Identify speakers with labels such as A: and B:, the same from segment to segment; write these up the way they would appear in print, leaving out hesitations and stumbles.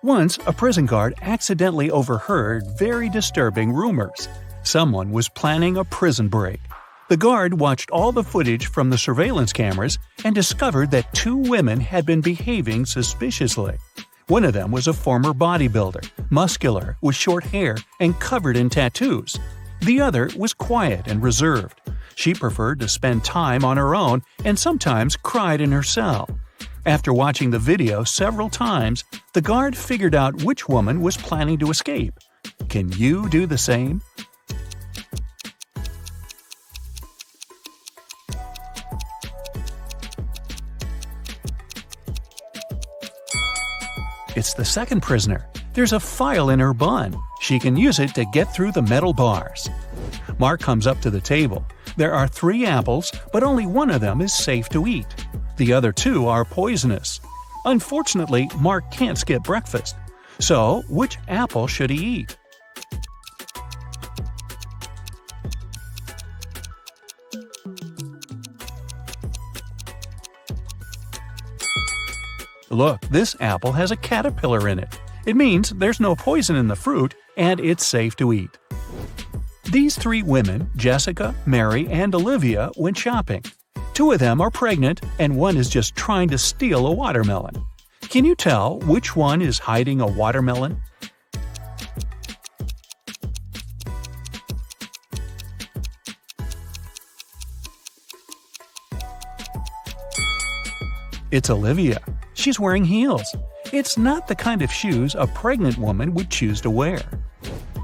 A: Once, a prison guard accidentally overheard very disturbing rumors. Someone was planning a prison break. The guard watched all the footage from the surveillance cameras and discovered that 2 women had been behaving suspiciously. One of them was a former bodybuilder, muscular, with short hair and covered in tattoos. The other was quiet and reserved. She preferred to spend time on her own and sometimes cried in her cell. After watching the video several times, the guard figured out which woman was planning to escape. Can you do the same? It's the second prisoner. There's a file in her bun. She can use it to get through the metal bars. Mark comes up to the table. There are 3 apples, but only one of them is safe to eat. The other 2 are poisonous. Unfortunately, Mark can't skip breakfast. So, which apple should he eat? Look, this apple has a caterpillar in it. It means there's no poison in the fruit and it's safe to eat. These 3 women, Jessica, Mary, and Olivia, went shopping. 2 of them are pregnant and one is just trying to steal a watermelon. Can you tell which one is hiding a watermelon? It's Olivia. She's wearing heels. It's not the kind of shoes a pregnant woman would choose to wear.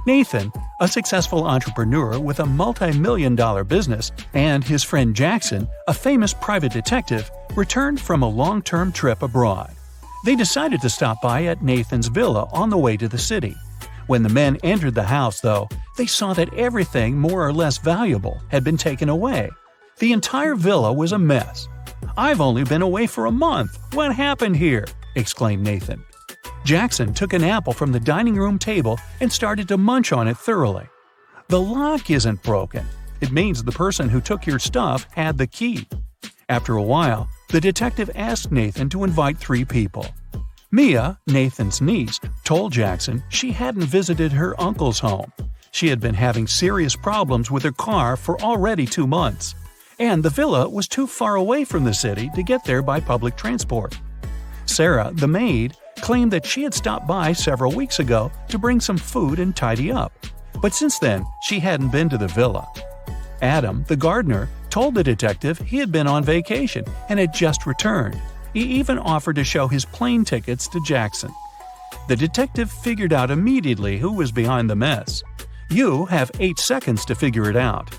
A: Nathan, a successful entrepreneur with a multi-million-dollar business, and his friend Jackson, a famous private detective, returned from a long-term trip abroad. They decided to stop by at Nathan's villa on the way to the city. When the men entered the house, though, they saw that everything more or less valuable had been taken away. The entire villa was a mess. "I've only been away for a month. What happened here?" exclaimed Nathan. Jackson took an apple from the dining room table and started to munch on it thoroughly. "The lock isn't broken. It means the person who took your stuff had the key." After a while, the detective asked Nathan to invite 3 people. Mia, Nathan's niece, told Jackson she hadn't visited her uncle's home. She had been having serious problems with her car for already 2 months. And the villa was too far away from the city to get there by public transport. Sarah, the maid, claimed that she had stopped by several weeks ago to bring some food and tidy up. But since then, she hadn't been to the villa. Adam, the gardener, told the detective he had been on vacation and had just returned. He even offered to show his plane tickets to Jackson. The detective figured out immediately who was behind the mess. You have 8 seconds to figure it out.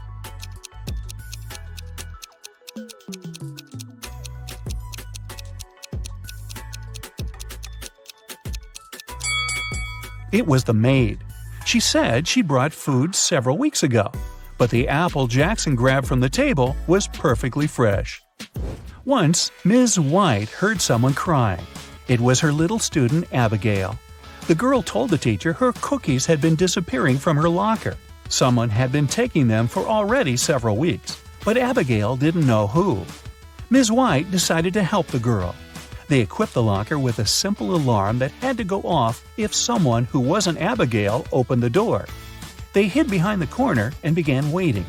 A: It was the maid. She said she brought food several weeks ago, but the apple Jackson grabbed from the table was perfectly fresh. Once, Ms. White heard someone crying. It was her little student, Abigail. The girl told the teacher her cookies had been disappearing from her locker. Someone had been taking them for already several weeks, but Abigail didn't know who. Ms. White decided to help the girl. They equipped the locker with a simple alarm that had to go off if someone who wasn't Abigail opened the door. They hid behind the corner and began waiting.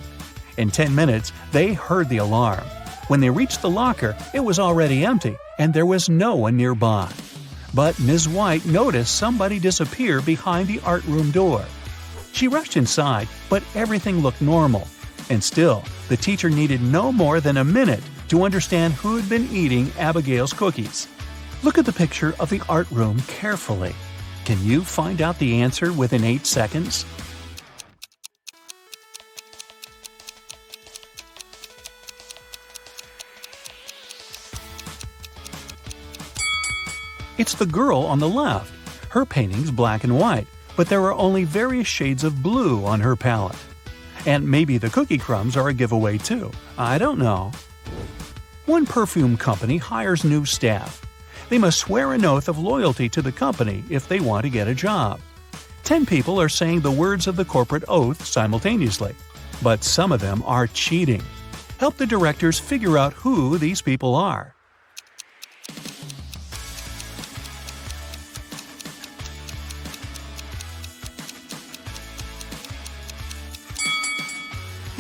A: In 10 minutes, they heard the alarm. When they reached the locker, it was already empty, and there was no one nearby. But Ms. White noticed somebody disappear behind the art room door. She rushed inside, but everything looked normal. And still, the teacher needed no more than a minute to understand who had been eating Abigail's cookies. Look at the picture of the art room carefully. Can you find out the answer within 8 seconds? It's the girl on the left. Her painting's black and white, but there are only various shades of blue on her palette. And maybe the cookie crumbs are a giveaway too. I don't know. One perfume company hires new staff. They must swear an oath of loyalty to the company if they want to get a job. 10 people are saying the words of the corporate oath simultaneously, but some of them are cheating. Help the directors figure out who these people are.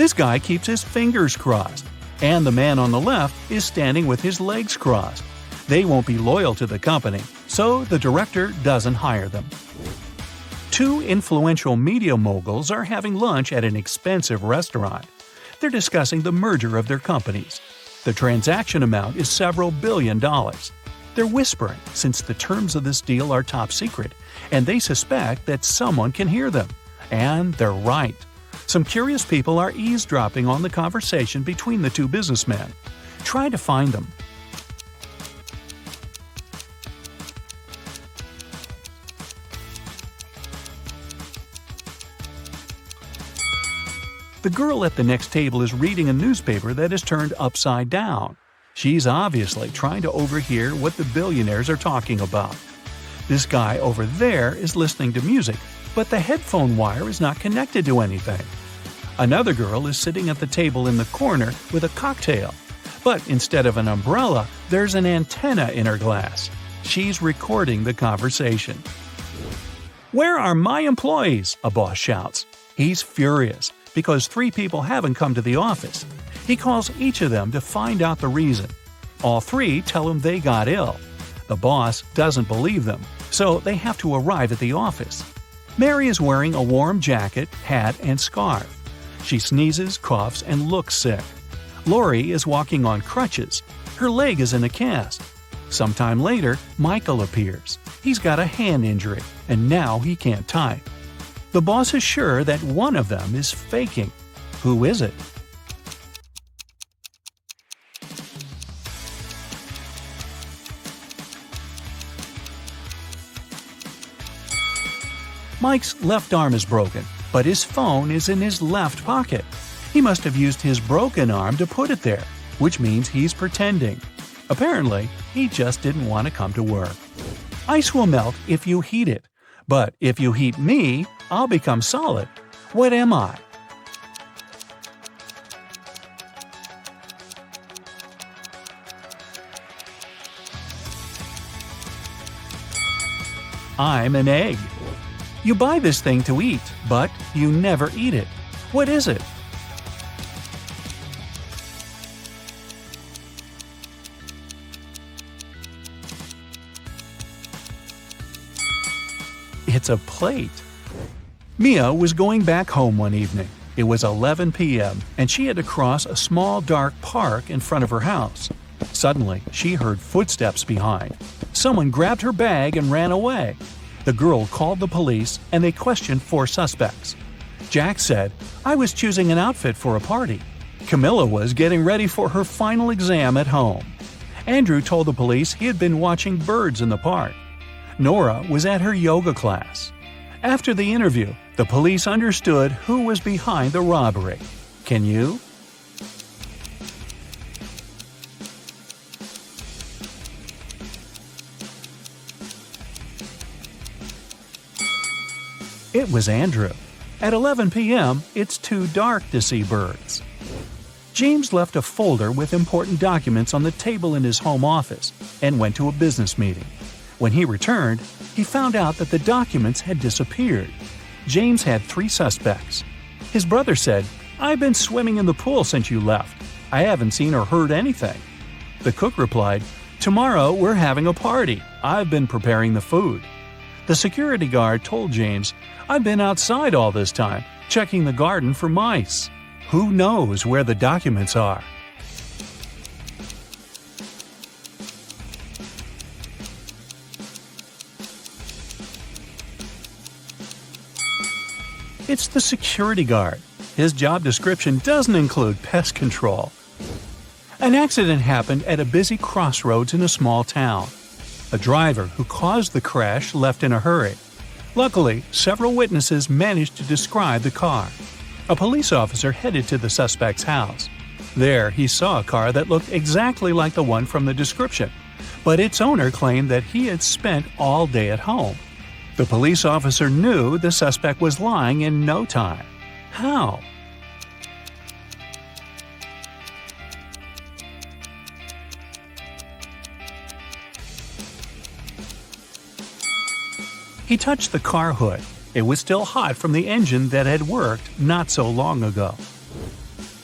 A: This guy keeps his fingers crossed, and the man on the left is standing with his legs crossed. They won't be loyal to the company, so the director doesn't hire them. Two influential media moguls are having lunch at an expensive restaurant. They're discussing the merger of their companies. The transaction amount is several $billions. They're whispering since the terms of this deal are top secret, and they suspect that someone can hear them. And they're right. Some curious people are eavesdropping on the conversation between the two businessmen. Try to find them. The girl at the next table is reading a newspaper that is turned upside down. She's obviously trying to overhear what the billionaires are talking about. This guy over there is listening to music, but the headphone wire is not connected to anything. Another girl is sitting at the table in the corner with a cocktail, but instead of an umbrella, there's an antenna in her glass. She's recording the conversation. "Where are my employees?" a boss shouts. He's furious because 3 people haven't come to the office. He calls each of them to find out the reason. All 3 tell him they got ill. The boss doesn't believe them, so they have to arrive at the office. Mary is wearing a warm jacket, hat, and scarf. She sneezes, coughs, and looks sick. Lori is walking on crutches. Her leg is in a cast. Sometime later, Michael appears. He's got a hand injury, and now he can't type. The boss is sure that one of them is faking. Who is it? Mike's left arm is broken, but his phone is in his left pocket. He must have used his broken arm to put it there, which means he's pretending. Apparently, he just didn't want to come to work. Ice will melt if you heat it, but if you heat me, I'll become solid. What am I? I'm an egg. You buy this thing to eat, but you never eat it. What is it? It's a plate. Mia was going back home one evening. It was 11 p.m., and she had to cross a small dark park in front of her house. Suddenly, she heard footsteps behind. Someone grabbed her bag and ran away. The girl called the police, and they questioned 4 suspects. Jack said, "I was choosing an outfit for a party." Camilla was getting ready for her final exam at home. Andrew told the police he had been watching birds in the park. Nora was at her yoga class. After the interview, the police understood who was behind the robbery. Can you? It was Andrew. At 11 p.m., it's too dark to see birds. James left a folder with important documents on the table in his home office and went to a business meeting. When he returned, he found out that the documents had disappeared. James had 3 suspects. His brother said, "I've been swimming in the pool since you left. I haven't seen or heard anything." The cook replied, "Tomorrow we're having a party. I've been preparing the food." The security guard told James, "I've been outside all this time, checking the garden for mice." Who knows where the documents are? It's the security guard. His job description doesn't include pest control. An accident happened at a busy crossroads in a small town. A driver who caused the crash left in a hurry. Luckily, several witnesses managed to describe the car. A police officer headed to the suspect's house. There, he saw a car that looked exactly like the one from the description, but its owner claimed that he had spent all day at home. The police officer knew the suspect was lying in no time. How? He touched the car hood. It was still hot from the engine that had worked not so long ago.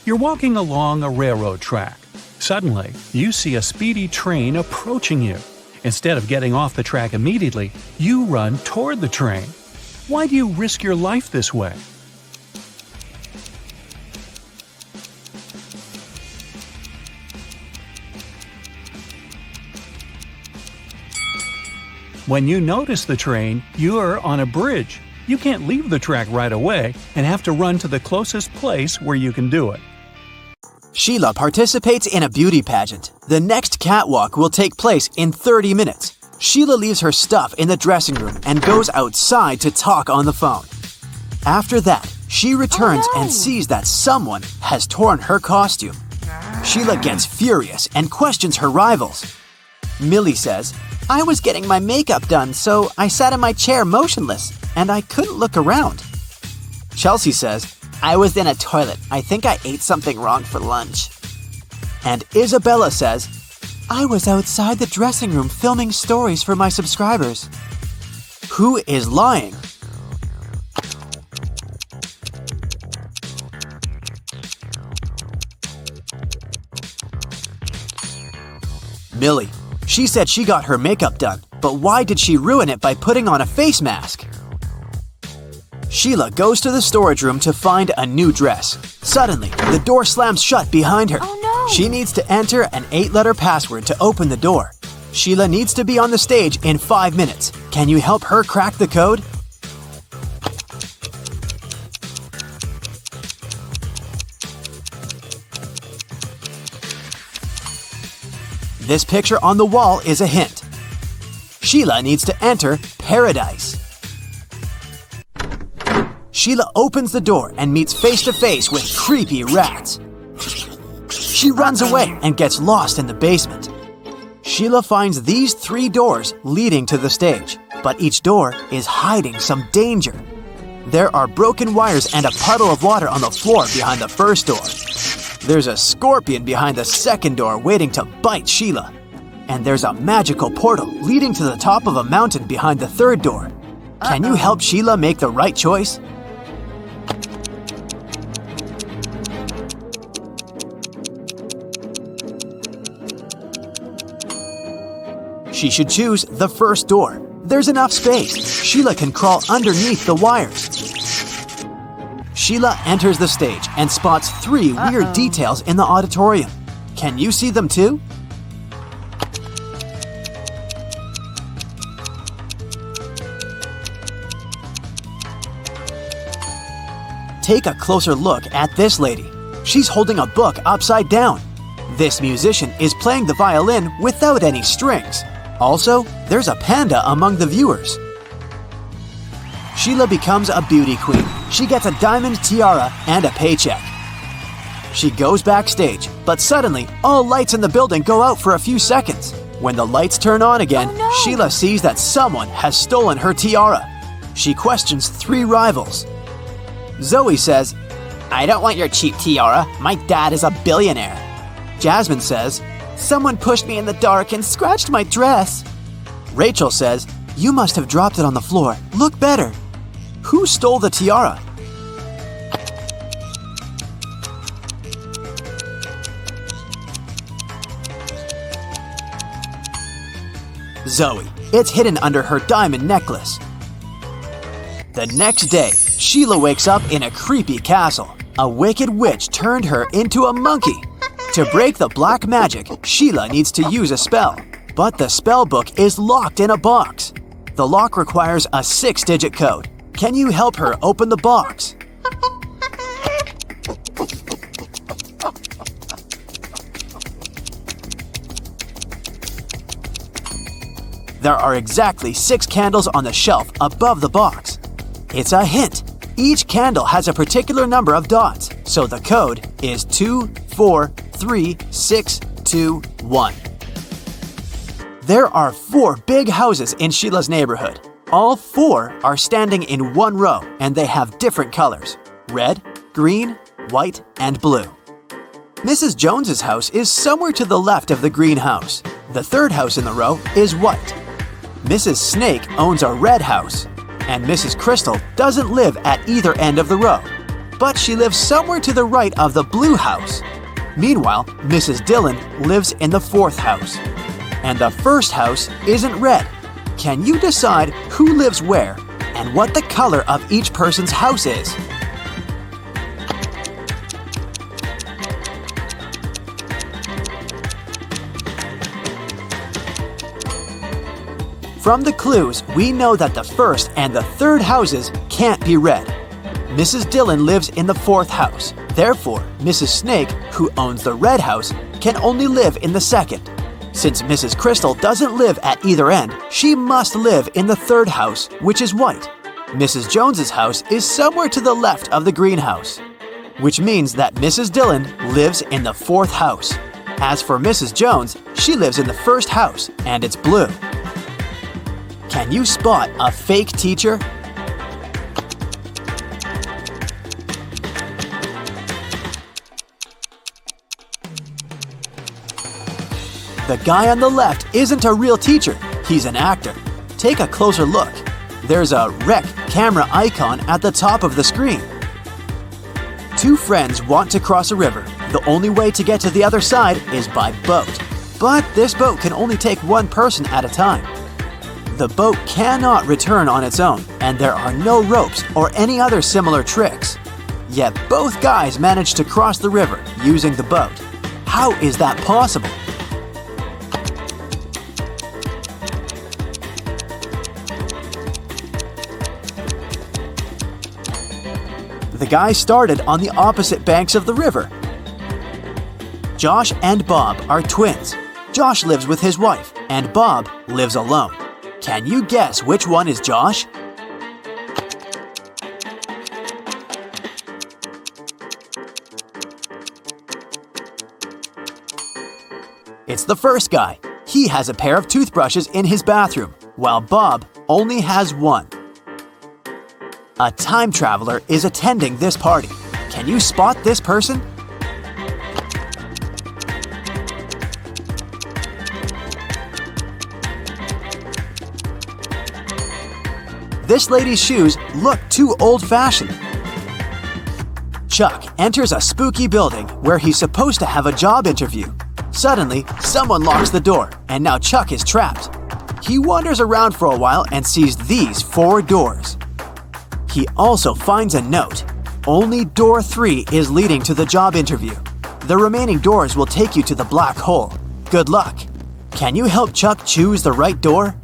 A: You're walking along a railroad track. Suddenly, you see a speedy train approaching you. Instead of getting off the track immediately, you run toward the train. Why do you risk your life this way? When you notice the train, you're on a bridge. You can't leave the track right away and have to run to the closest place where you can do it.
B: Sheila participates in a beauty pageant. The next catwalk will take place in 30 minutes. Sheila leaves her stuff in the dressing room and goes outside to talk on the phone. After that, she returns and sees that someone has torn her costume. Sheila gets furious and questions her rivals. Millie says, "I was getting my makeup done, so I sat in my chair motionless, and I couldn't look around." Chelsea says, "I was in a toilet. I think I ate something wrong for lunch." And Isabella says, "I was outside the dressing room filming stories for my subscribers." Who is lying? Millie. She said she got her makeup done, but why did she ruin it by putting on a face mask? Sheila goes to the storage room to find a new dress. Suddenly, the door slams shut behind her.
C: Oh no!
B: She needs to enter an 8-letter password to open the door. Sheila needs to be on the stage in 5 minutes. Can you help her crack the code? This picture on the wall is a hint. Sheila needs to enter paradise. Sheila opens the door and meets face to face with creepy rats. She runs away and gets lost in the basement. Sheila finds these 3 doors leading to the stage, but each door is hiding some danger. There are broken wires and a puddle of water on the floor behind the first door. There's a scorpion behind the second door waiting to bite Sheila. And there's a magical portal leading to the top of a mountain behind the third door. Can you help Sheila make the right choice? She should choose the first door. There's enough space. Sheila can crawl underneath the wires. Sheila enters the stage and spots 3 weird details in the auditorium. Can you see them too? Take a closer look at this lady. She's holding a book upside down. This musician is playing the violin without any strings. Also, there's a panda among the viewers. Sheila becomes a beauty queen. She gets a diamond tiara and a paycheck. She goes backstage, but suddenly, all lights in the building go out for a few seconds. When the lights turn on again, Sheila sees that someone has stolen her tiara. She questions 3 rivals. Zoe says, "I don't want your cheap tiara. My dad is a billionaire." Jasmine says, "Someone pushed me in the dark and scratched my dress." Rachel says, "You must have dropped it on the floor. Look better." Who stole the tiara? Zoe. It's hidden under her diamond necklace. The next day, Sheila wakes up in a creepy castle. A wicked witch turned her into a monkey. To break the black magic, Sheila needs to use a spell. But the spell book is locked in a box. The lock requires a 6-digit code. Can you help her open the box? There are exactly 6 candles on the shelf above the box. It's a hint. Each candle has a particular number of dots, so the code is 24361. There are 4 big houses in Sheila's neighborhood. All 4 are standing in one row, and they have different colors: red, green, white, and blue. Mrs. Jones's house is somewhere to the left of the green house. The third house in the row is white. Mrs. Snake owns a red house, and Mrs. Crystal doesn't live at either end of the row. but she lives somewhere to the right of the blue house. Meanwhile, Mrs. Dillon lives in the fourth house. And the first house isn't red. Can you decide who lives where and what the color of each person's house is? From the clues, we know that the first and the third houses can't be red. Mrs. Dillon lives in the fourth house. Therefore, Mrs. Snake, who owns the red house, can only live in the second. Since Mrs. Crystal doesn't live at either end, she must live in the third house, which is white. Mrs. Jones's house is somewhere to the left of the greenhouse, which means that Mrs. Dillon lives in the fourth house. As for Mrs. Jones, she lives in the first house, and it's blue. Can you spot a fake teacher? The guy on the left isn't a real teacher, he's an actor. Take a closer look. There's a rec camera icon at the top of the screen. Two friends want to cross a river. The only way to get to the other side is by boat. But this boat can only take one person at a time. The boat cannot return on its own, and there are no ropes or any other similar tricks. Yet both guys managed to cross the river using the boat. How is that possible? The guys started on the opposite banks of the river. Josh and Bob are twins. Josh lives with his wife, and Bob lives alone. Can you guess which one is Josh? It's the first guy. He has a pair of toothbrushes in his bathroom, while Bob only has one. A time traveler is attending this party. Can you spot this person? This lady's shoes look too old-fashioned. Chuck enters a spooky building where he's supposed to have a job interview. Suddenly, someone locks the door, and now Chuck is trapped. He wanders around for a while and sees these 4 doors. He also finds a note. Only door 3 is leading to the job interview. The remaining doors will take you to the black hole. Good luck. Can you help Chuck choose the right door?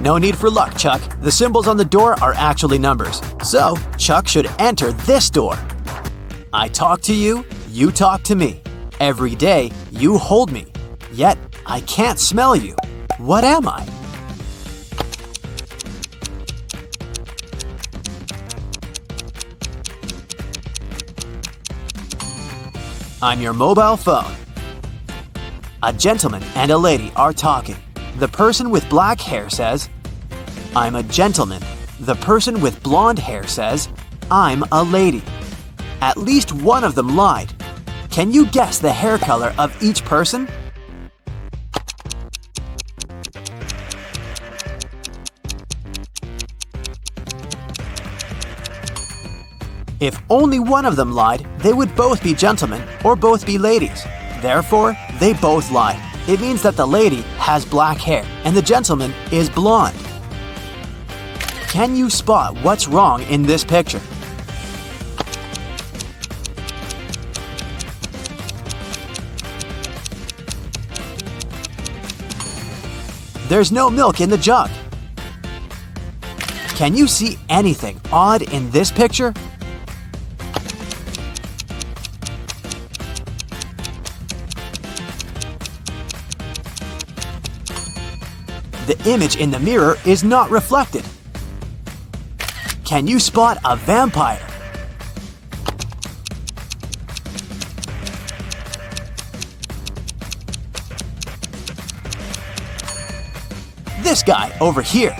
B: No need for luck, Chuck. The symbols on the door are actually numbers. So, Chuck should enter this door. I talk to you, you talk to me. Every day, you hold me. Yet, I can't smell you. What am I? I'm your mobile phone. A gentleman and a lady are talking. The person with black hair says, I'm a gentleman. The person with blonde hair says, I'm a lady. At least one of them lied. Can you guess the hair color of each person? If only one of them lied, they would both be gentlemen or both be ladies. Therefore, they both lied. It means that the lady has black hair and the gentleman is blonde. Can you spot what's wrong in this picture? There's no milk in the jug. Can you see anything odd in this picture? The image in the mirror is not reflected. Can you spot a vampire? This guy over here.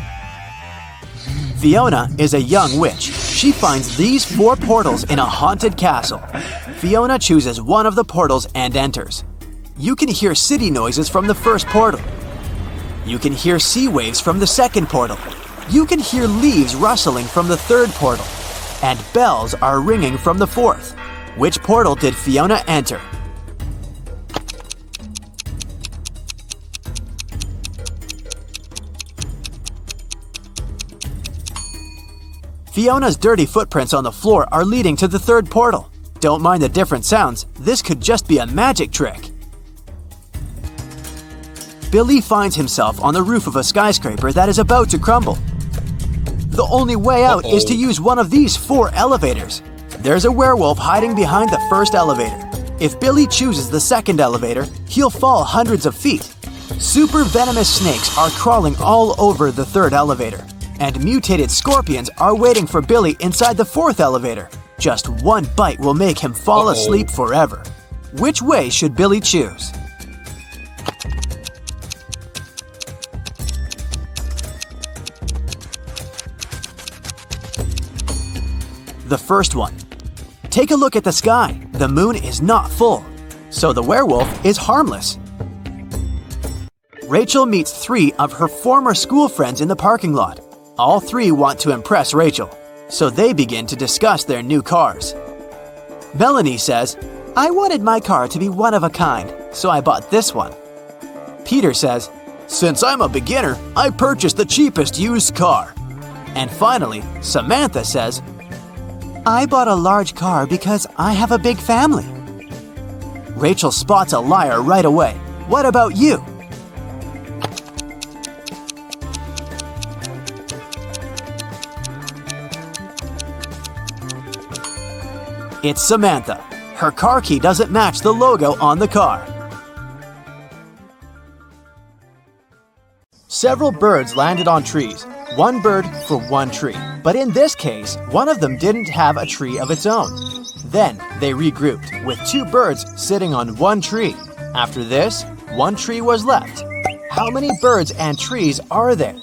B: Fiona is a young witch. She finds these 4 portals in a haunted castle. Fiona chooses one of the portals and enters. You can hear city noises from the first portal. You can hear sea waves from the second portal. You can hear leaves rustling from the third portal. And bells are ringing from the fourth. Which portal did Fiona enter? Fiona's dirty footprints on the floor are leading to the third portal. Don't mind the different sounds, this could just be a magic trick. Billy finds himself on the roof of a skyscraper that is about to crumble. The only way out is to use one of these 4 elevators. There's a werewolf hiding behind the first elevator. If Billy chooses the second elevator, he'll fall hundreds of feet. Super venomous snakes are crawling all over the third elevator. And mutated scorpions are waiting for Billy inside the fourth elevator. Just one bite will make him fall asleep forever. Which way should Billy choose? The first one. Take a look at the sky. The moon is not full, so the werewolf is harmless. Rachel meets 3 of her former school friends in the parking lot. All 3 want to impress Rachel, so they begin to discuss their new cars. Melanie says, "I wanted my car to be one of a kind, so I bought this one." Peter says, "Since I'm a beginner, I purchased the cheapest used car." And finally, Samantha says, "I bought a large car because I have a big family." Rachel spots a liar right away. What about you? It's Samantha. Her car key doesn't match the logo on the car. Several birds landed on trees. One bird for one tree. But in this case, one of them didn't have a tree of its own. Then they regrouped, with 2 birds sitting on one tree. After this, 1 tree was left. How many birds and trees are there?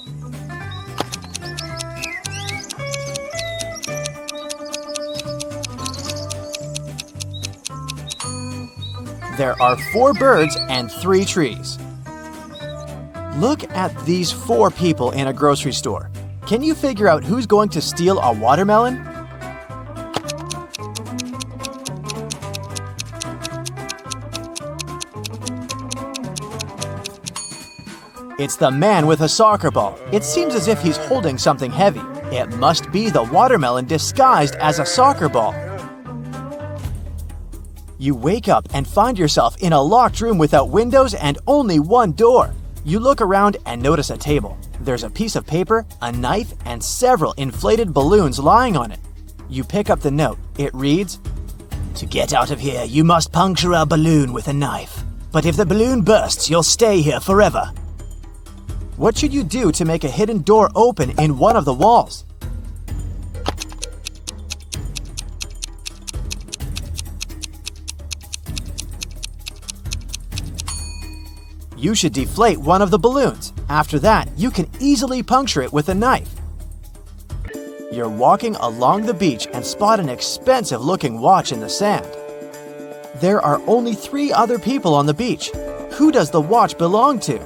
B: There are 4 birds and 3 trees. Look at these 4 people in a grocery store. Can you figure out who's going to steal a watermelon? It's the man with a soccer ball. It seems as if he's holding something heavy. It must be the watermelon disguised as a soccer ball. You wake up and find yourself in a locked room without windows and only one door. You look around and notice a table. There's a piece of paper, a knife, and several inflated balloons lying on it. You pick up the note. It reads, "To get out of here, you must puncture a balloon with a knife. But if the balloon bursts, you'll stay here forever." What should you do to make a hidden door open in one of the walls? You should deflate one of the balloons. After that, you can easily puncture it with a knife. You're walking along the beach and spot an expensive-looking watch in the sand. There are only 3 other people on the beach. Who does the watch belong to?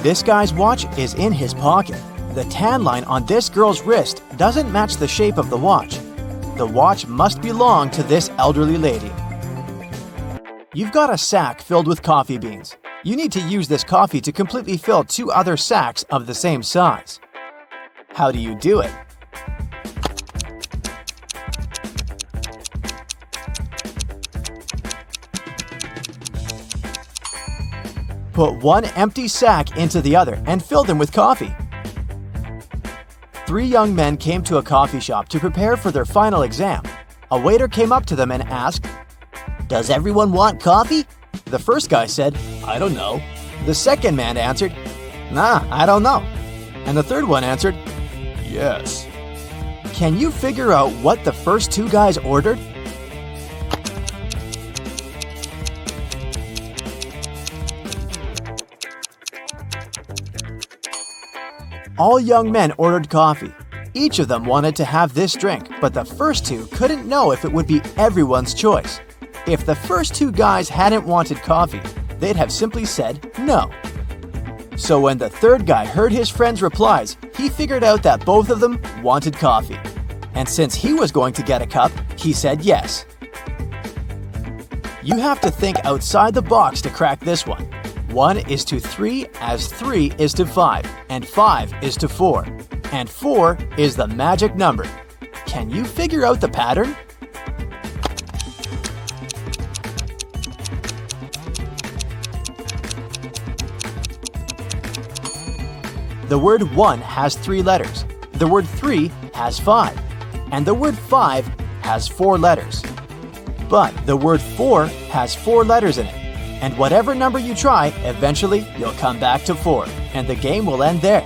B: This guy's watch is in his pocket. The tan line on this girl's wrist doesn't match the shape of the watch. The watch must belong to this elderly lady. You've got a sack filled with coffee beans. You need to use this coffee to completely fill 2 other sacks of the same size. How do you do it? Put one empty sack into the other and fill them with coffee. 3 young men came to a coffee shop to prepare for their final exam. A waiter came up to them and asked, "Does everyone want coffee?" The first guy said, "I don't know." The second man answered, "Nah, I don't know." And the third one answered, "Yes." Can you figure out what the first 2 guys ordered? All young men ordered coffee. Each of them wanted to have this drink, but the first two couldn't know if it would be everyone's choice. If the first two guys hadn't wanted coffee, they'd have simply said no. So when the third guy heard his friend's replies, he figured out that both of them wanted coffee. And since he was going to get a cup, he said yes. You have to think outside the box to crack this one. 1 is to 3 as 3 is to 5, and 5 is to 4. And 4 is the magic number. Can you figure out the pattern? The word 1 has 3 letters, the word 3 has 5, and the word 5 has 4 letters. But the word 4 has 4 letters in it, and whatever number you try, eventually you'll come back to 4, and the game will end there.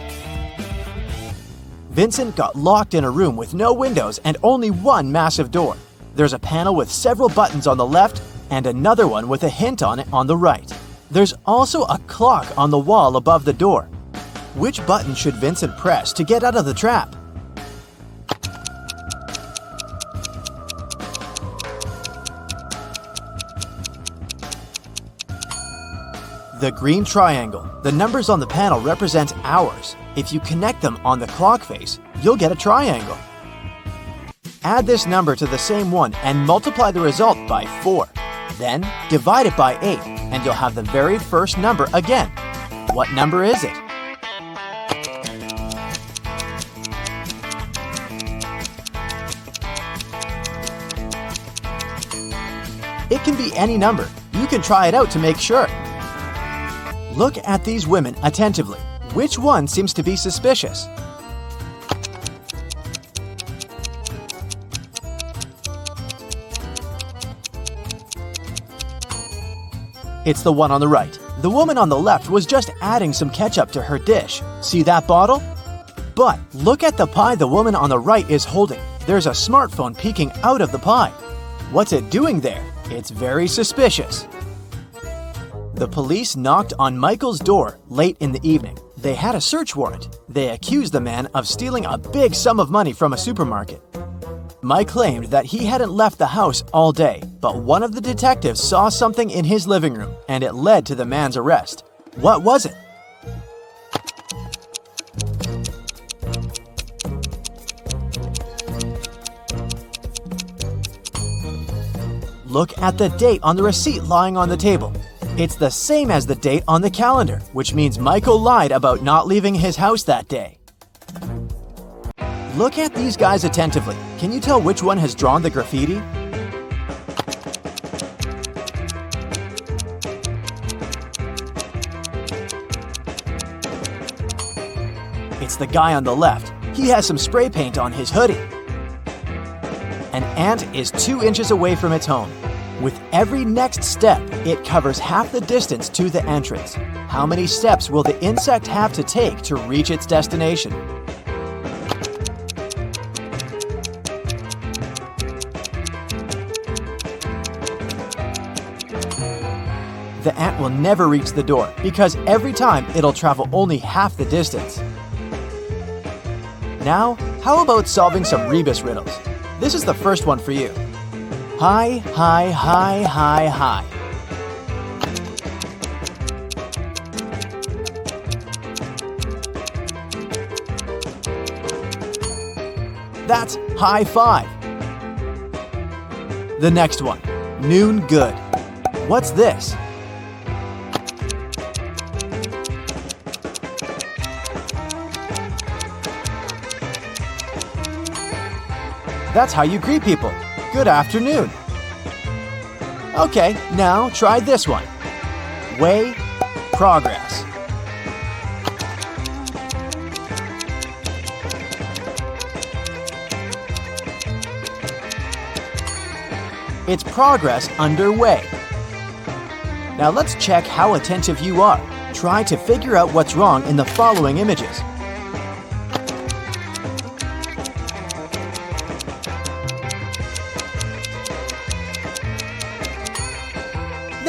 B: Vincent got locked in a room with no windows and only one massive door. There's a panel with several buttons on the left and another one with a hint on it on the right. There's also a clock on the wall above the door. Which button should Vincent press to get out of the trap? The green triangle. The numbers on the panel represent hours. If you connect them on the clock face, you'll get a triangle. Add this number to the same one and multiply the result by 4. Then divide it by 8 and you'll have the very first number again. What number is it? It can be any number. You can try it out to make sure. Look at these women attentively. Which one seems to be suspicious? It's the one on the right. The woman on the left was just adding some ketchup to her dish. See that bottle? But look at the pie the woman on the right is holding. There's a smartphone peeking out of the pie. What's it doing there? It's very suspicious. The police knocked on Michael's door late in the evening. They had a search warrant. They accused the man of stealing a big sum of money from a supermarket. Mike claimed that he hadn't left the house all day, but one of the detectives saw something in his living room, and it led to the man's arrest. What was it? Look at the date on the receipt lying on the table. It's the same as the date on the calendar, which means Michael lied about not leaving his house that day. Look at these guys attentively. Can you tell which one has drawn the graffiti? It's the guy on the left. He has some spray paint on his hoodie. An ant is 2 inches away from its home. With every next step, it covers half the distance to the entrance. How many steps will the insect have to take to reach its destination? The ant will never reach the door because every time it'll travel only half the distance. Now, how about solving some rebus riddles? This is the first one for you. High, high, high, high, high. That's high five. The next one, noon good. What's this? That's how you greet people. Good afternoon. Okay, now try this one. Way, progress. It's progress underway. Now let's check how attentive you are. Try to figure out what's wrong in the following images.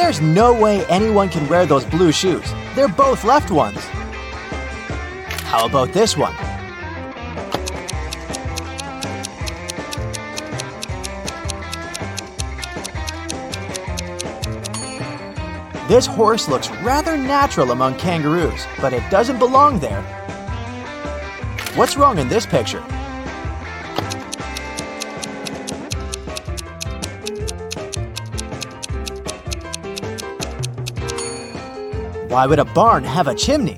B: There's no way anyone can wear those blue shoes. They're both left ones. How about this one? This horse looks rather natural among kangaroos, but it doesn't belong there. What's wrong in this picture? Why would a barn have a chimney?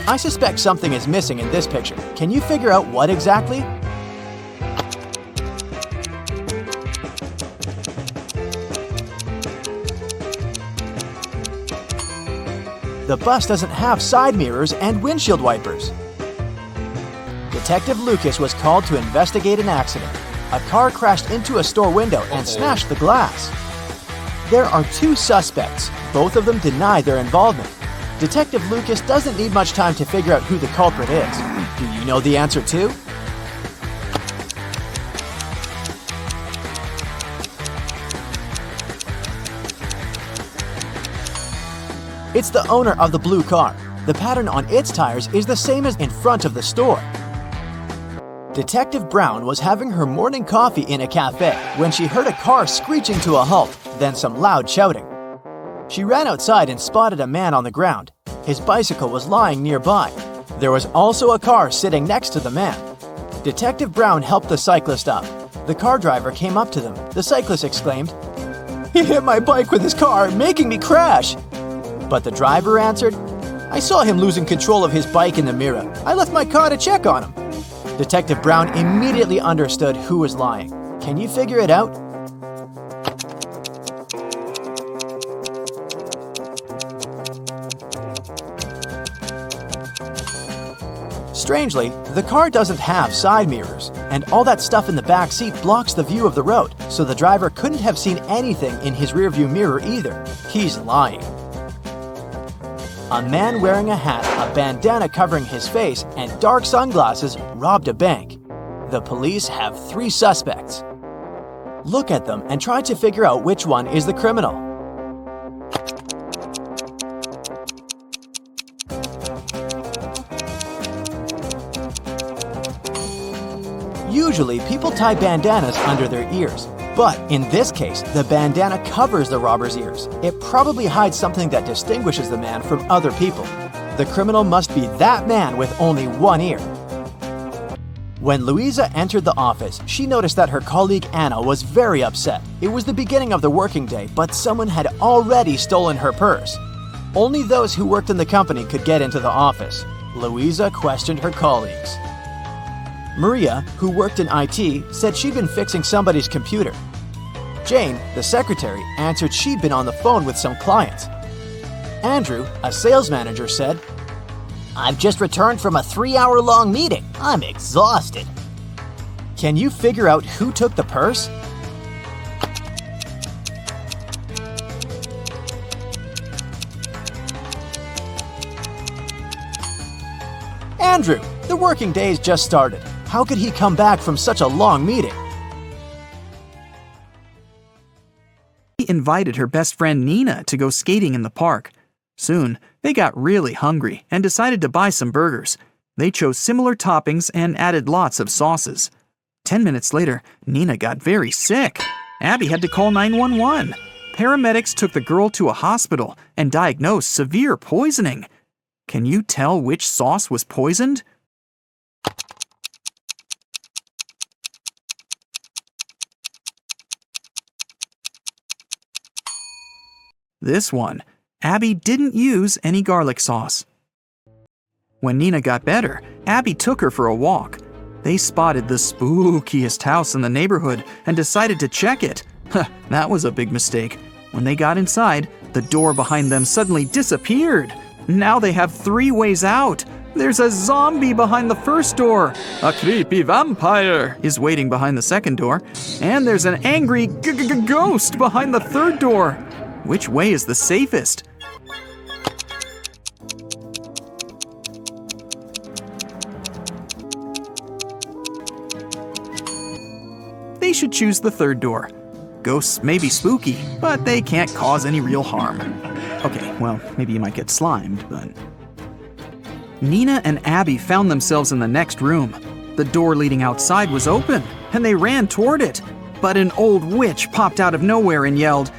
B: I suspect something is missing in this picture. Can you figure out what exactly? The bus doesn't have side mirrors and windshield wipers. Detective Lucas was called to investigate an accident. A car crashed into a store window and smashed the glass. There are two suspects. Both of them deny their involvement. Detective Lucas doesn't need much time to figure out who the culprit is. Do you know the answer too? It's the owner of the blue car. The pattern on its tires is the same as in front of the store. Detective Brown was having her morning coffee in a cafe when she heard a car screeching to a halt, then some loud shouting. She ran outside and spotted a man on the ground. His bicycle was lying nearby. There was also a car sitting next to the man. Detective Brown helped the cyclist up. The car driver came up to them. The cyclist exclaimed, "He hit my bike with his car, making me crash." But the driver answered, "I saw him losing control of his bike in the mirror. I left my car to check on him." Detective Brown immediately understood who was lying. Can you figure it out? Strangely, the car doesn't have side mirrors, and all that stuff in the back seat blocks the view of the road, so the driver couldn't have seen anything in his rearview mirror either. He's lying. A man wearing a hat, a bandana covering his face, and dark sunglasses robbed a bank. The police have 3 suspects. Look at them and try to figure out which one is the criminal. Usually, people tie bandanas under their ears. But in this case, the bandana covers the robber's ears. It probably hides something that distinguishes the man from other people. The criminal must be that man with only one ear. When Louisa entered the office, she noticed that her colleague Anna was very upset. It was the beginning of the working day, but someone had already stolen her purse. Only those who worked in the company could get into the office. Louisa questioned her colleagues. Maria, who worked in IT, said she'd been fixing somebody's computer. Jane, the secretary, answered she'd been on the phone with some clients. Andrew, a sales manager, said, "I've just returned from a 3-hour-long meeting. I'm exhausted." Can you figure out who took the purse? Andrew, the working day's just started. How could he come back from such a long meeting?
C: She invited her best friend Nina to go skating in the park. Soon, they got really hungry and decided to buy some burgers. They chose similar toppings and added lots of sauces. 10 minutes later, Nina got very sick. Abby had to call 911. Paramedics took the girl to a hospital and diagnosed severe poisoning. Can you tell which sauce was poisoned? This one. Abby didn't use any garlic sauce. When Nina got better, Abby took her for a walk. They spotted the spookiest house in the neighborhood and decided to check it. That was a big mistake. When they got inside, the door behind them suddenly disappeared. Now they have 3 ways out. There's a zombie behind the first door. A creepy vampire is waiting behind the second door. And there's an angry ghost behind the third door. Which way is the safest? They should choose the third door. Ghosts may be spooky, but they can't cause any real harm. Okay, well, maybe you might get slimed, but... Nina and Abby found themselves in the next room. The door leading outside was open, and they ran toward it. But an old witch popped out of nowhere and yelled,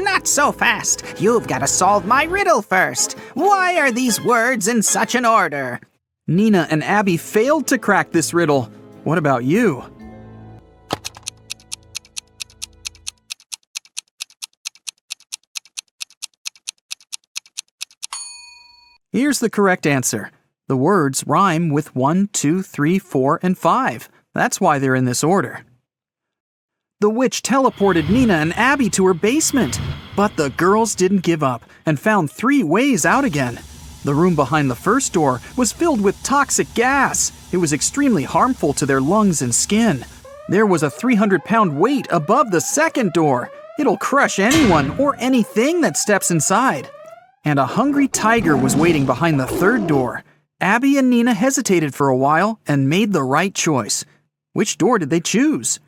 D: Not so fast. You've got to solve my riddle first. Why are these words in such an order?
C: Nina and Abby failed to crack this riddle. What about you? Here's the correct answer. The words rhyme with 1, 2, 3, 4, and 5. That's why they're in this order. The witch teleported Nina and Abby to her basement, but the girls didn't give up and found 3 ways out again. The room behind the first door was filled with toxic gas. It was extremely harmful to their lungs and skin. There was a 300-pound weight above the second door. It'll crush anyone or anything that steps inside. And a hungry tiger was waiting behind the third door. Abby and Nina hesitated for a while and made the right choice. Which door did they choose?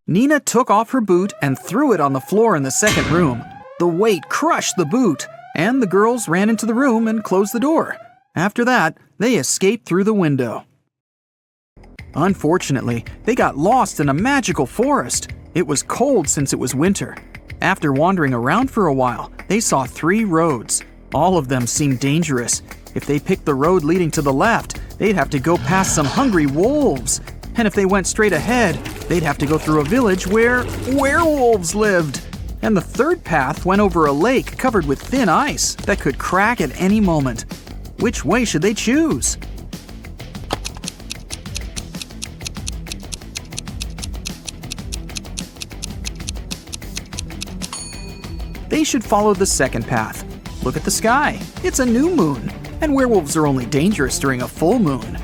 C: Nina took off her boot and threw it on the floor in the second room. The weight crushed the boot, and the girls ran into the room and closed the door. After that, they escaped through the window. Unfortunately, they got lost in a magical forest. It was cold since it was winter. After wandering around for a while, they saw 3 roads. All of them seemed dangerous. If they picked the road leading to the left, they'd have to go past some hungry wolves. And if they went straight ahead, they'd have to go through a village where werewolves lived. And the third path went over a lake covered with thin ice that could crack at any moment. Which way should they choose? They should follow the second path. Look at the sky. It's a new moon, and werewolves are only dangerous during a full moon.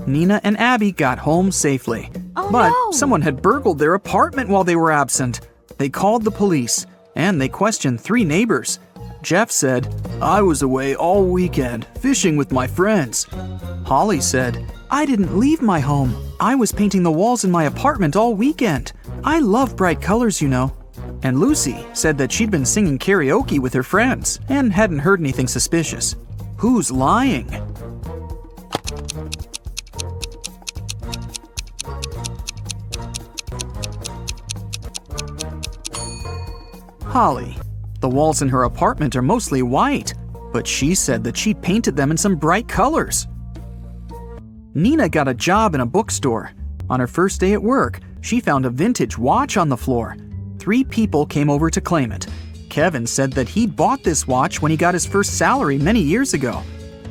C: Nina and Abby got home safely. But someone had burgled their apartment while they were absent. They called the police, and they questioned 3 neighbors. Jeff said, "I was away all weekend, fishing with my friends." Holly said, "I didn't leave my home. I was painting the walls in my apartment all weekend. I love bright colors, you know." And Lucy said that she'd been singing karaoke with her friends and hadn't heard anything suspicious. Who's lying? Holly. The walls in her apartment are mostly white, but she said that she painted them in some bright colors. Nina got a job in a bookstore. On her first day at work, she found a vintage watch on the floor. 3 people came over to claim it. Kevin said that he'd bought this watch when he got his first salary many years ago.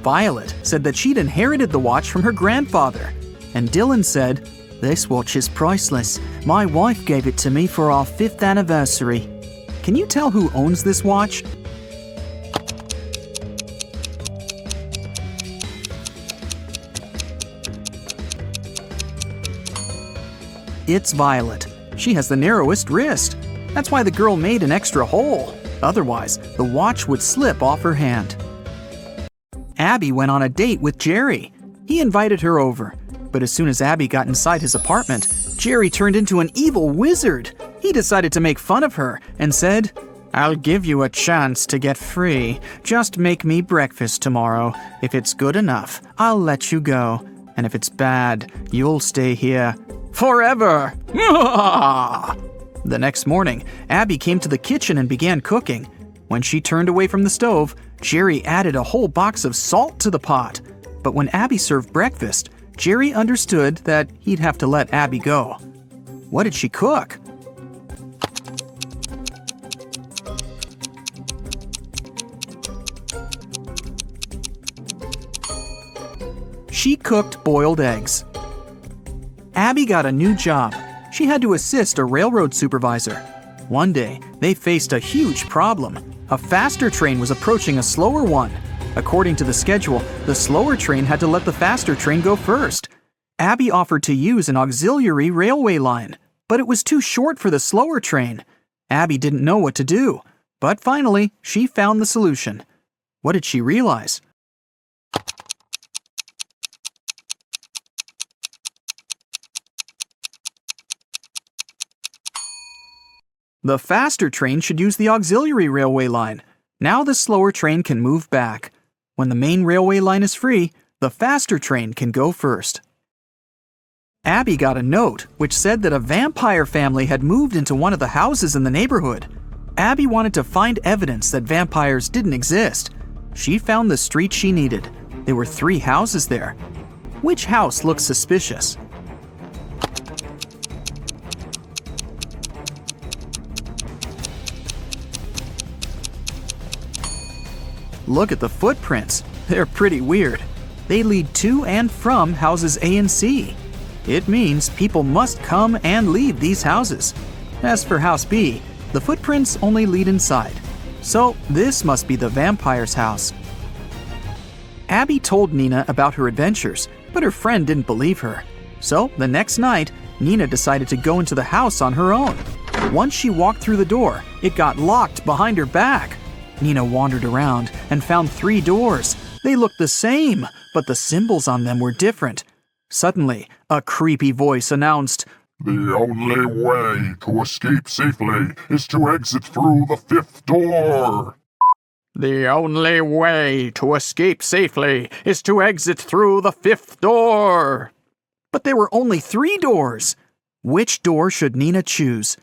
C: Violet said that she'd inherited the watch from her grandfather. And Dylan said, "This watch is priceless. My wife gave it to me for our 5th anniversary." Can you tell who owns this watch? It's Violet. She has the narrowest wrist. That's why the girl made an extra hole. Otherwise, the watch would slip off her hand. Abby went on a date with Jerry. He invited her over. But as soon as Abby got inside his apartment, Jerry turned into an evil wizard. He decided to make fun of her and said, "I'll give you a chance to get free. Just make me breakfast tomorrow. If it's good enough, I'll let you go. And if it's bad, you'll stay here forever." The next morning, Abby came to the kitchen and began cooking. When she turned away from the stove, Jerry added a whole box of salt to the pot. But when Abby served breakfast, Jerry understood that he'd have to let Abby go. What did she cook? She cooked boiled eggs. Abby got a new job. She had to assist a railroad supervisor. One day, they faced a huge problem. A faster train was approaching a slower one. According to the schedule, the slower train had to let the faster train go first. Abby offered to use an auxiliary railway line, but it was too short for the slower train. Abby didn't know what to do, but finally, she found the solution. What did she realize? The faster train should use the auxiliary railway line. Now the slower train can move back. When the main railway line is free, the faster train can go first. Abby got a note which said that a vampire family had moved into one of the houses in the neighborhood. Abby wanted to find evidence that vampires didn't exist. She found the street she needed. There were 3 houses there. Which house looks suspicious? Look at the footprints. They're pretty weird. They lead to and from houses A and C. It means people must come and leave these houses. As for house B, the footprints only lead inside. So this must be the vampire's house. Abby told Nina about her adventures, but her friend didn't believe her. So the next night, Nina decided to go into the house on her own. Once she walked through the door, it got locked behind her back. Nina wandered around and found 3 doors. They looked the same, but the symbols on them were different. Suddenly, a creepy voice announced,
E: "The only way to escape safely is to exit through the 5th door."
C: "The only way to escape safely is to exit through the 5th door." But there were only 3 doors. Which door should Nina choose?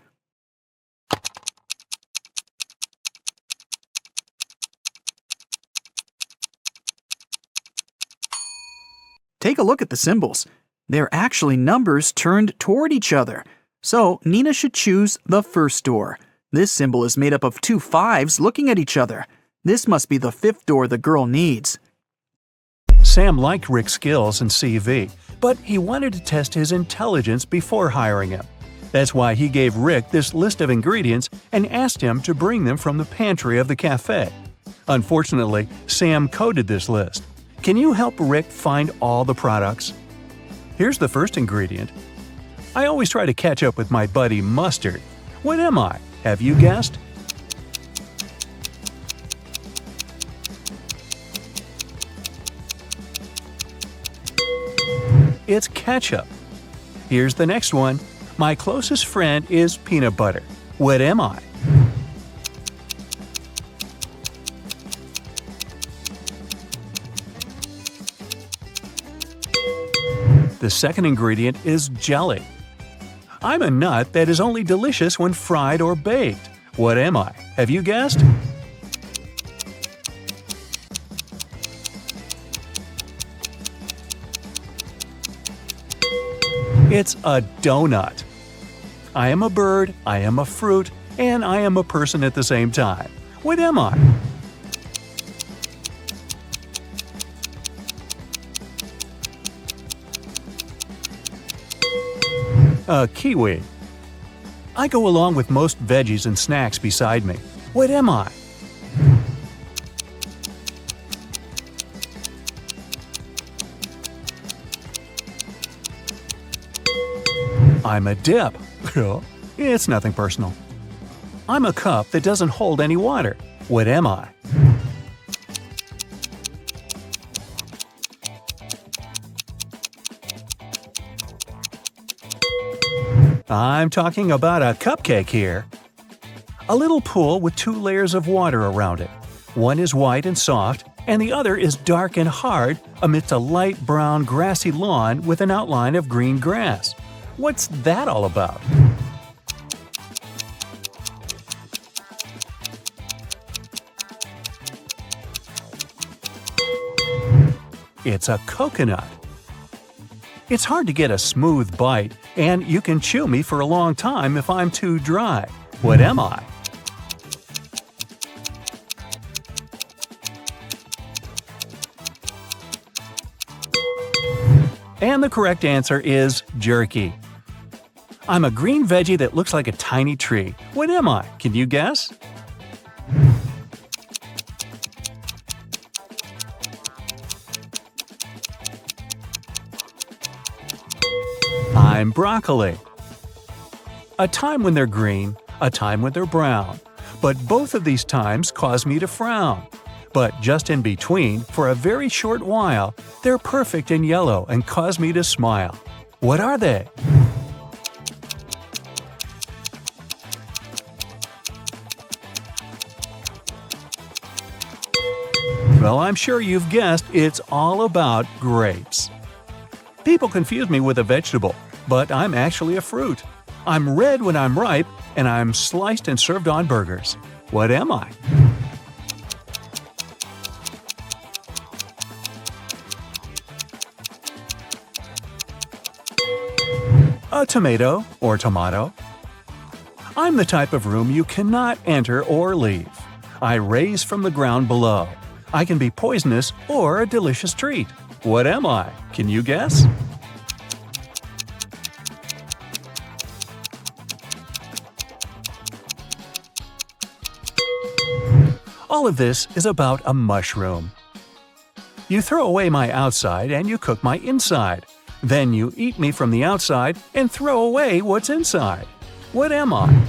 C: Take a look at the symbols. They're actually numbers turned toward each other. So Nina should choose the first door. This symbol is made up of 2 5s looking at each other. This must be the 5th door the girl needs.
A: Sam liked Rick's skills in CV, but he wanted to test his intelligence before hiring him. That's why he gave Rick this list of ingredients and asked him to bring them from the pantry of the cafe. Unfortunately, Sam coded this list. Can you help Rick find all the products? Here's the first ingredient. I always try to catch up with my buddy Mustard. What am I? Have you guessed? It's ketchup. Here's the next one. My closest friend is peanut butter. What am I? The second ingredient is jelly. I'm a nut that is only delicious when fried or baked. What am I? Have you guessed? It's a donut. I am a bird, I am a fruit, and I am a person at the same time. What am I? A kiwi. I go along with most veggies and snacks beside me. What am I? I'm a dip. It's nothing personal. I'm a cup that doesn't hold any water. What am I? I'm talking about a cupcake here. A little pool with 2 layers of water around it. One is white and soft, and the other is dark and hard amidst a light brown grassy lawn with an outline of green grass. What's that all about? It's a coconut. It's hard to get a smooth bite, and you can chew me for a long time if I'm too dry. What am I? And the correct answer is jerky. I'm a green veggie that looks like a tiny tree. What am I? Can you guess? I'm broccoli. A time when they're green, a time when they're brown. But both of these times cause me to frown. But just in between, for a very short while, they're perfect in yellow and cause me to smile. What are they? Well, I'm sure you've guessed it's all about grapes. People confuse me with a vegetable, but I'm actually a fruit. I'm red when I'm ripe, and I'm sliced and served on burgers. What am I? A tomato or tomato. I'm the type of room you cannot enter or leave. I raise from the ground below. I can be poisonous or a delicious treat. What am I? Can you guess? All of this is about a mushroom. You throw away my outside and you cook my inside. Then you eat me from the outside and throw away what's inside. What am I?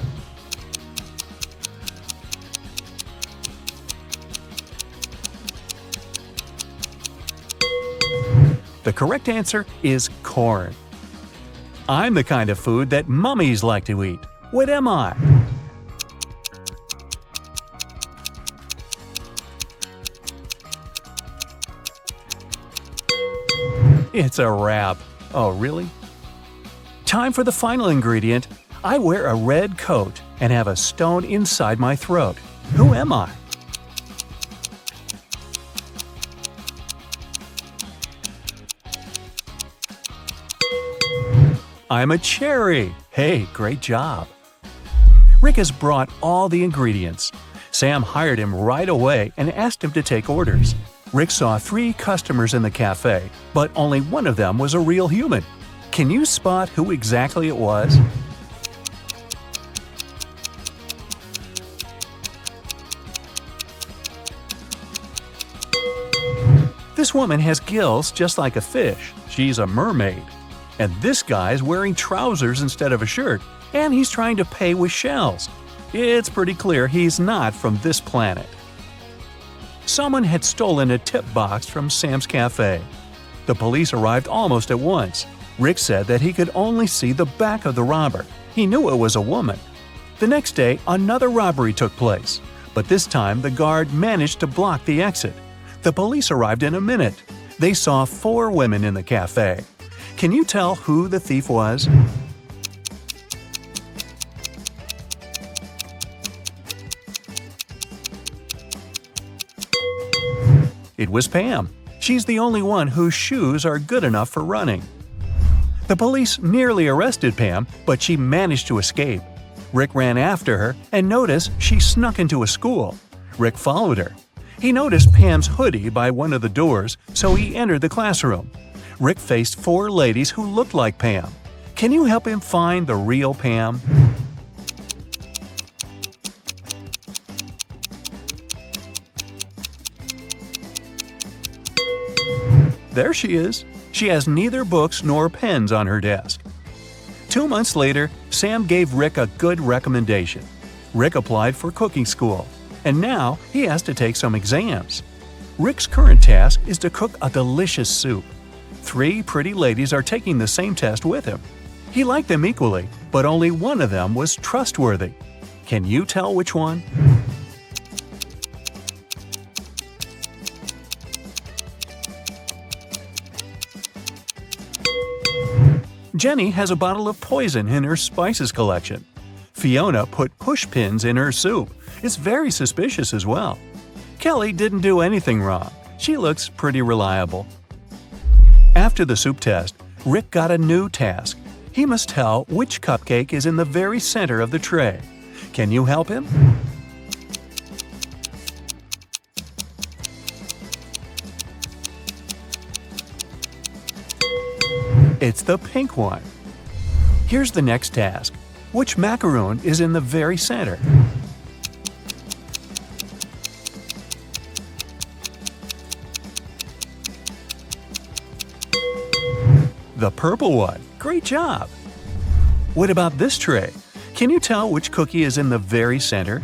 A: The correct answer is corn. I'm the kind of food that mummies like to eat. What am I? It's a wrap. Oh, really? Time for the final ingredient. I wear a red coat and have a stone inside my throat. Who am I? I'm a cherry. Hey, great job. Rick has brought all the ingredients. Sam hired him right away and asked him to take orders. Rick saw 3 customers in the cafe, but only one of them was a real human. Can you spot who exactly it was? This woman has gills just like a fish. She's a mermaid. And this guy's wearing trousers instead of a shirt, and he's trying to pay with shells. It's pretty clear he's not from this planet. Someone had stolen a tip box from Sam's cafe. The police arrived almost at once. Rick said that he could only see the back of the robber. He knew it was a woman. The next day, another robbery took place, but this time the guard managed to block the exit. The police arrived in a minute. They saw 4 women in the cafe. Can you tell who the thief was? It was Pam. She's the only one whose shoes are good enough for running. The police nearly arrested Pam, but she managed to escape. Rick ran after her and noticed she snuck into a school. Rick followed her. He noticed Pam's hoodie by one of the doors, so he entered the classroom. Rick faced 4 ladies who looked like Pam. Can you help him find the real Pam? There she is. She has neither books nor pens on her desk. 2 months later, Sam gave Rick a good recommendation. Rick applied for cooking school, and now he has to take some exams. Rick's current task is to cook a delicious soup. 3 pretty ladies are taking the same test with him. He liked them equally, but only one of them was trustworthy. Can you tell which one? Jenny has a bottle of poison in her spices collection. Fiona put push pins in her soup. It's very suspicious as well. Kelly didn't do anything wrong. She looks pretty reliable. After the soup test, Rick got a new task. He must tell which cupcake is in the very center of the tray. Can you help him? It's the pink one. Here's the next task. Which macaroon is in the very center? The purple one. Great job! What about this tray? Can you tell which cookie is in the very center?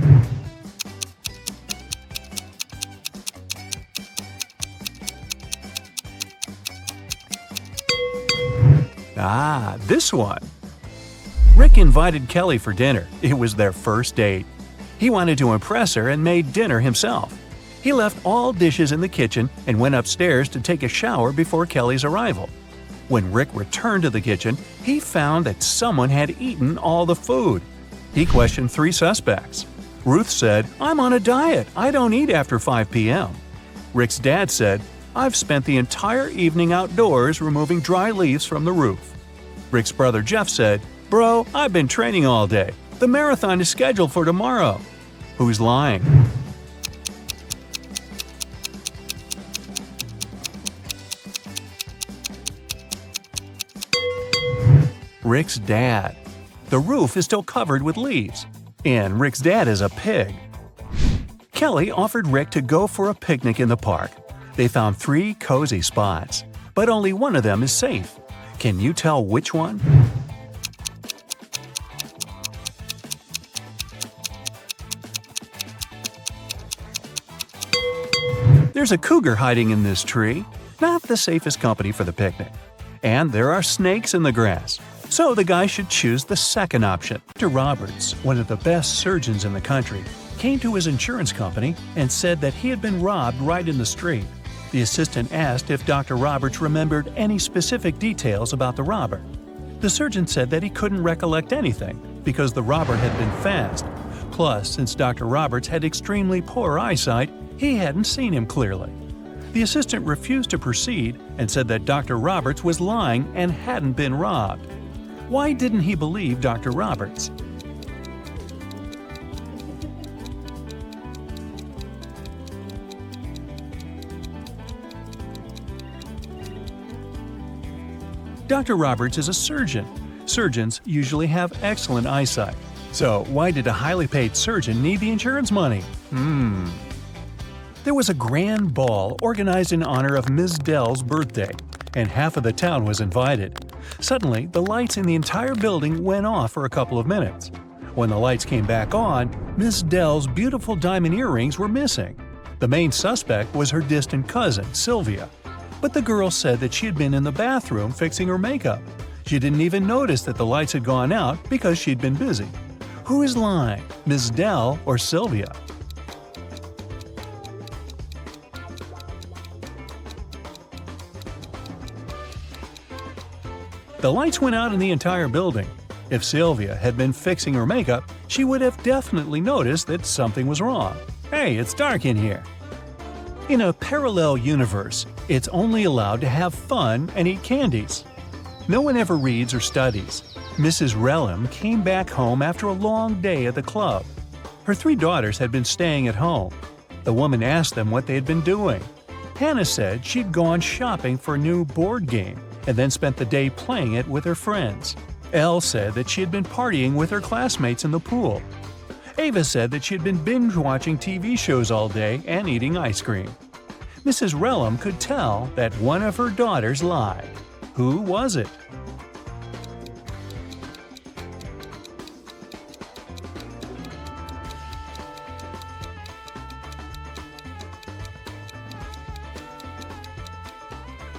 A: Ah, this one. Rick invited Kelly for dinner. It was their first date. He wanted to impress her and made dinner himself. He left all dishes in the kitchen and went upstairs to take a shower before Kelly's arrival. When Rick returned to the kitchen, he found that someone had eaten all the food. He questioned 3 suspects. Ruth said, "I'm on a diet. I don't eat after 5 p.m." Rick's dad said, "I've spent the entire evening outdoors removing dry leaves from the roof." Rick's brother Jeff said, "Bro, I've been training all day. The marathon is scheduled for tomorrow." Who's lying? Rick's dad. The roof is still covered with leaves, and Rick's dad is a pig. Kelly offered Rick to go for a picnic in the park. They found 3 cozy spots, but only one of them is safe. Can you tell which one? There's a cougar hiding in this tree. Not the safest company for the picnic. And there are snakes in the grass. So the guy should choose the second option. Dr. Roberts, one of the best surgeons in the country, came to his insurance company and said that he had been robbed right in the street. The assistant asked if Dr. Roberts remembered any specific details about the robber. The surgeon said that he couldn't recollect anything because the robber had been fast. Plus, since Dr. Roberts had extremely poor eyesight, he hadn't seen him clearly. The assistant refused to proceed and said that Dr. Roberts was lying and hadn't been robbed. Why didn't he believe Dr. Roberts? Dr. Roberts is a surgeon. Surgeons usually have excellent eyesight. So why did a highly paid surgeon need the insurance money? There was a grand ball organized in honor of Ms. Dell's birthday, and half of the town was invited. Suddenly, the lights in the entire building went off for a couple of minutes. When the lights came back on, Ms. Dell's beautiful diamond earrings were missing. The main suspect was her distant cousin, Sylvia. But the girl said that she had been in the bathroom fixing her makeup. She didn't even notice that the lights had gone out because she'd been busy. Who is lying, Ms. Dell or Sylvia? The lights went out in the entire building. If Sylvia had been fixing her makeup, she would have definitely noticed that something was wrong. Hey, it's dark in here. In a parallel universe, it's only allowed to have fun and eat candies. No one ever reads or studies. Mrs. Relham came back home after a long day at the club. Her 3 daughters had been staying at home. The woman asked them what they had been doing. Hannah said she'd gone shopping for a new board game and then spent the day playing it with her friends. Elle said that she had been partying with her classmates in the pool. Ava said that she had been binge-watching TV shows all day and eating ice cream. Mrs. Relham could tell that one of her daughters lied. Who was it?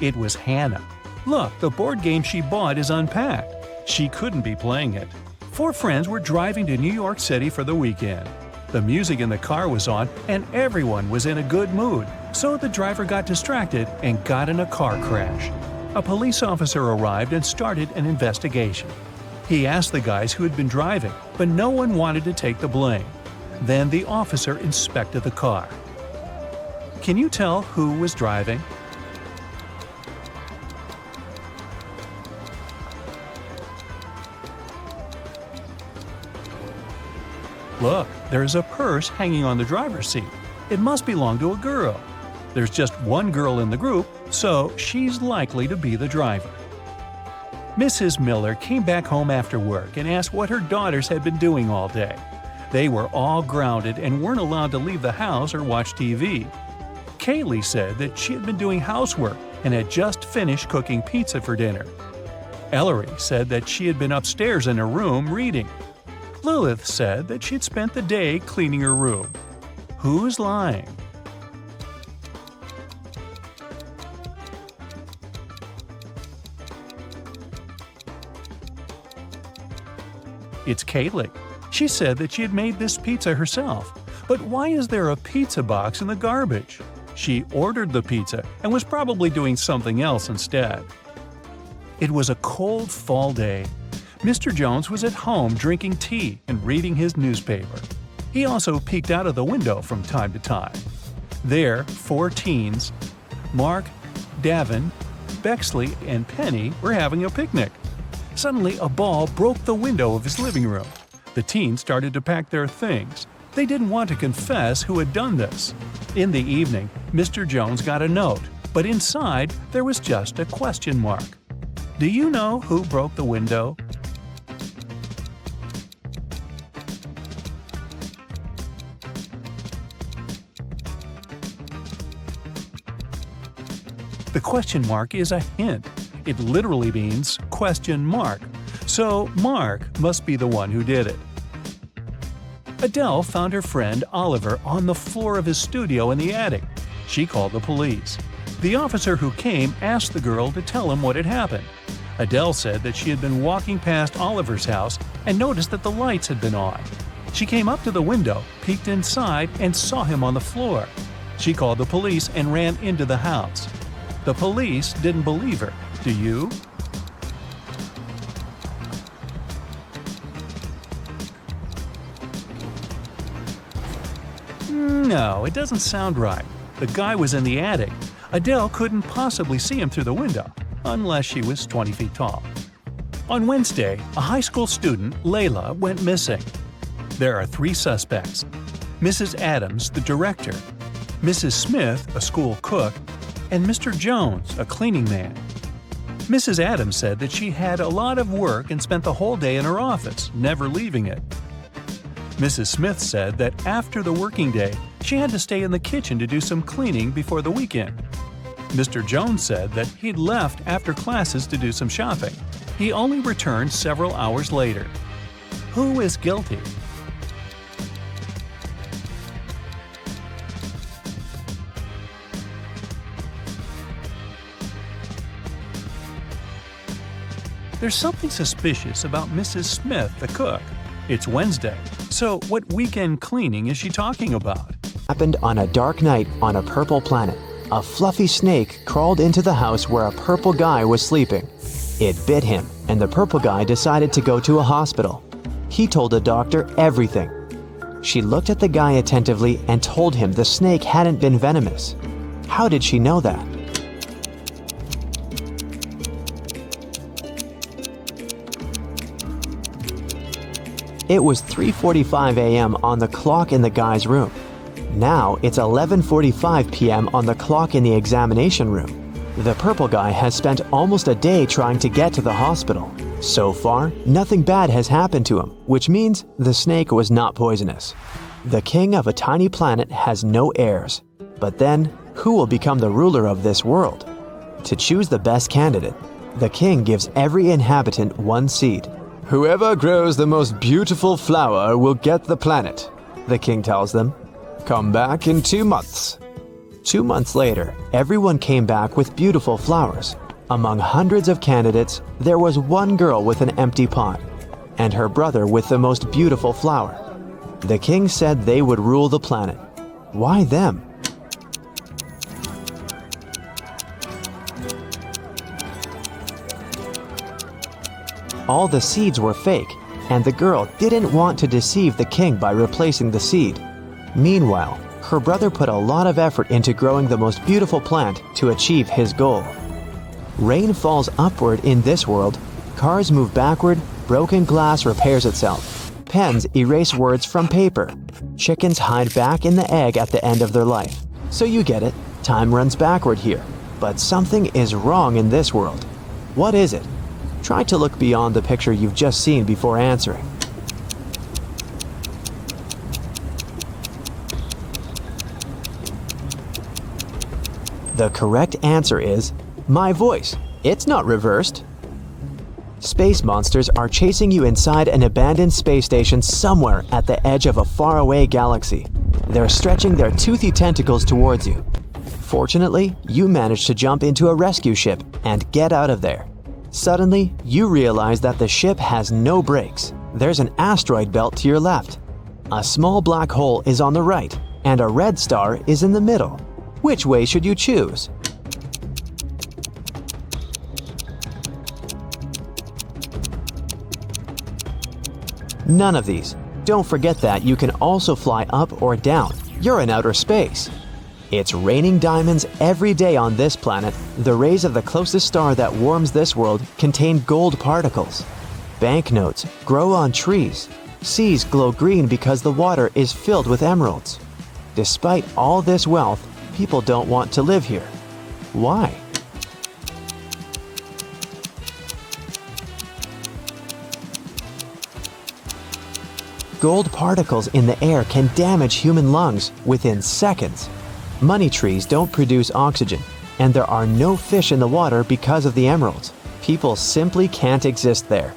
A: It was Hannah. Look, the board game she bought is unpacked. She couldn't be playing it. 4 friends were driving to New York City for the weekend. The music in the car was on and everyone was in a good mood, so the driver got distracted and got in a car crash. A police officer arrived and started an investigation. He asked the guys who had been driving, but no one wanted to take the blame. Then the officer inspected the car. Can you tell who was driving? Look, there's a purse hanging on the driver's seat. It must belong to a girl. There's just one girl in the group, so she's likely to be the driver. Mrs. Miller came back home after work and asked what her daughters had been doing all day. They were all grounded and weren't allowed to leave the house or watch TV. Kaylee said that she had been doing housework and had just finished cooking pizza for dinner. Ellery said that she had been upstairs in her room reading. Lilith said that she'd spent the day cleaning her room. Who's lying? It's Kaylee. She said that she had made this pizza herself. But why is there a pizza box in the garbage? She ordered the pizza and was probably doing something else instead. It was a cold fall day. Mr. Jones was at home drinking tea and reading his newspaper. He also peeked out of the window from time to time. There, 4 teens, Mark, Davin, Bexley, and Penny, were having a picnic. Suddenly, a ball broke the window of his living room. The teens started to pack their things. They didn't want to confess who had done this. In the evening, Mr. Jones got a note, but inside there was just a question mark. Do you know who broke the window? The question mark is a hint. It literally means question mark. So Mark must be the one who did it. Adele found her friend Oliver on the floor of his studio in the attic. She called the police. The officer who came asked the girl to tell him what had happened. Adele said that she had been walking past Oliver's house and noticed that the lights had been on. She came up to the window, peeked inside, and saw him on the floor. She called the police and ran into the house. The police didn't believe her. Do you? No, it doesn't sound right. The guy was in the attic. Adele couldn't possibly see him through the window, unless she was 20 feet tall. On Wednesday, a high school student, Layla, went missing. There are 3 suspects: Mrs. Adams, the director, Mrs. Smith, a school cook, and Mr. Jones, a cleaning man. Mrs. Adams said that she had a lot of work and spent the whole day in her office, never leaving it. Mrs. Smith said that after the working day, she had to stay in the kitchen to do some cleaning before the weekend. Mr. Jones said that he'd left after classes to do some shopping. He only returned several hours later. Who is guilty? There's something suspicious about Mrs. Smith, the cook. It's Wednesday, so what weekend cleaning is she talking about?
B: Happened on a dark night on a purple planet. A fluffy snake crawled into the house where a purple guy was sleeping. It bit him, and the purple guy decided to go to a hospital. He told the doctor everything. She looked at the guy attentively and told him the snake hadn't been venomous. How did she know that? It was 3:45 a.m. on the clock in the guy's room. Now it's 11:45 p.m. on the clock in the examination room. The purple guy has spent almost a day trying to get to the hospital. So far, nothing bad has happened to him, which means the snake was not poisonous. The king of a tiny planet has no heirs. But then, who will become the ruler of this world? To choose the best candidate, the king gives every inhabitant 1 seed. Whoever grows the most beautiful flower will get the planet, the king tells them. Come back in 2 months. 2 months later, everyone came back with beautiful flowers. Among hundreds of candidates, there was one girl with an empty pot, and her brother with the most beautiful flower. The king said they would rule the planet. Why them? All the seeds were fake, and the girl didn't want to deceive the king by replacing the seed. Meanwhile, her brother put a lot of effort into growing the most beautiful plant to achieve his goal. Rain falls upward in this world, cars move backward, broken glass repairs itself. Pens erase words from paper. Chickens hide back in the egg at the end of their life. So you get it, time runs backward here. But something is wrong in this world. What is it? Try to look beyond the picture you've just seen before answering. The correct answer is my voice. It's not reversed. Space monsters are chasing you inside an abandoned space station somewhere at the edge of a faraway galaxy. They're stretching their toothy tentacles towards you. Fortunately, you manage to jump into a rescue ship and get out of there. Suddenly, you realize that the ship has no brakes. There's an asteroid belt to your left. A small black hole is on the right, and a red star is in the middle. Which way should you choose? None of these. Don't forget that you can also fly up or down. You're in outer space. It's raining diamonds every day on this planet. The rays of the closest star that warms this world contain gold particles. Banknotes grow on trees. Seas glow green because the water is filled with emeralds. Despite all this wealth, people don't want to live here. Why? Gold particles in the air can damage human lungs within seconds. Money trees don't produce oxygen, and there are no fish in the water because of the emeralds. People simply can't exist there.